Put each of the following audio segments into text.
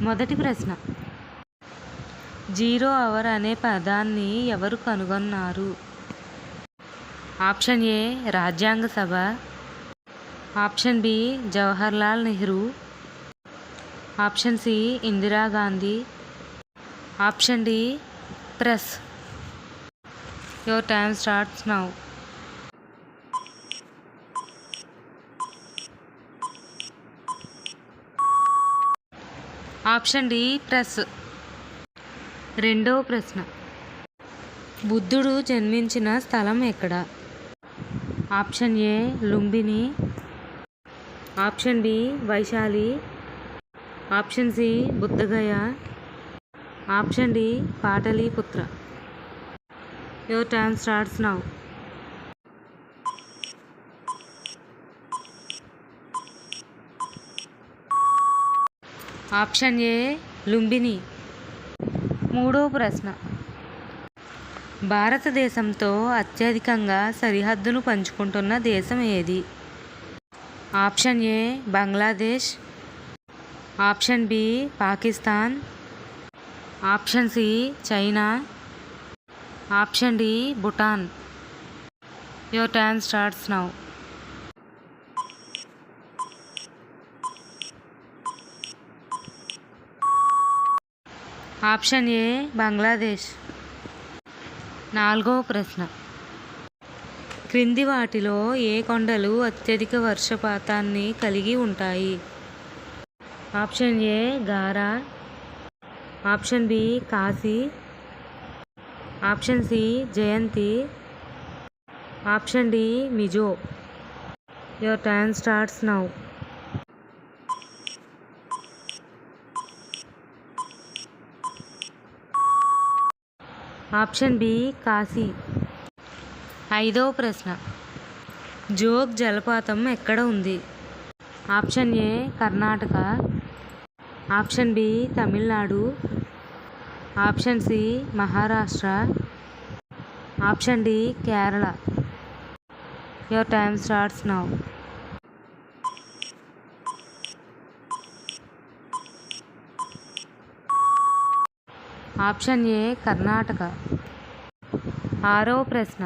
మొదటి ప్రశ్న, zero hour అనే పదాన్ని ఎవరు కనుగొన్నారు? ఆప్షన్ ఏ రాజ్యాంగ సభ, option B Jawaharlal Nehru, option C Indira Gandhi, option D press. Your time starts now. Option D press. రెండవ ప్రశ్న, బుద్ధుడు జన్మించిన స్థలం ఎక్కడ? Option A Lumbini, option B Vaishali, option C Bodh Gaya, option D Pataliputra. Your time starts now. Option A Lumbini. మూడవ ప్రశ్న, భారతదేశంతో అత్యధికంగా సరిహద్దును పంచుకుంటున్న దేశం ఏది? Option A Bangladesh, option B Pakistan, option C China, option D Bhutan. Your time starts now. Option A Bangladesh. నాలుగవ ప్రశ్న, క్రింది వాటిలో ఏ కొండలు అత్యధిక వర్షపాతాన్ని కలిగి ఉంటాయి? Option A Garo, option B Khasi, option C Jaintia, option D Mizo. Your time starts now. Option B Khasi. ఐదవ ప్రశ్న, జోగ్ జలపాతం ఎక్కడ ఉంది? Option A Karnataka, option B Tamil Nadu, option C Maharashtra, option D Kerala. Your time starts now. Option A Karnataka. ఆరవ ప్రశ్న,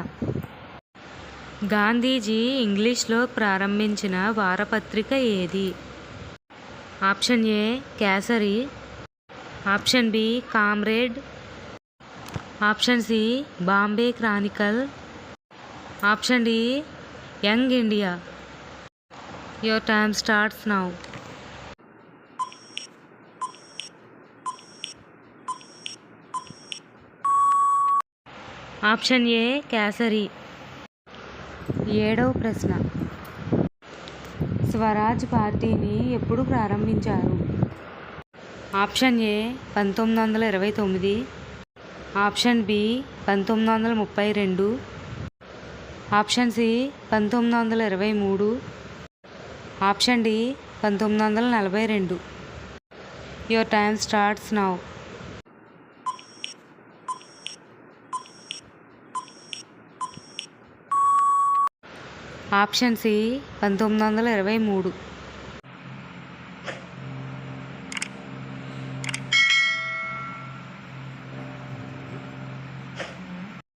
గాంధీజీ ఇంగ్లీష్లో ప్రారంభించిన వారపత్రిక ఏది? Option A Kesari, option B comrade, option C Bombay chronicle, option D young India. Your time starts now. Option A Kesari. ఏడవ ప్రశ్న, స్వరాజ్ పార్టీని ఎప్పుడు ప్రారంభించారు? Option A 1929, option B 1932, option C 1923, option D 1942. Your time starts now. Option C 1923.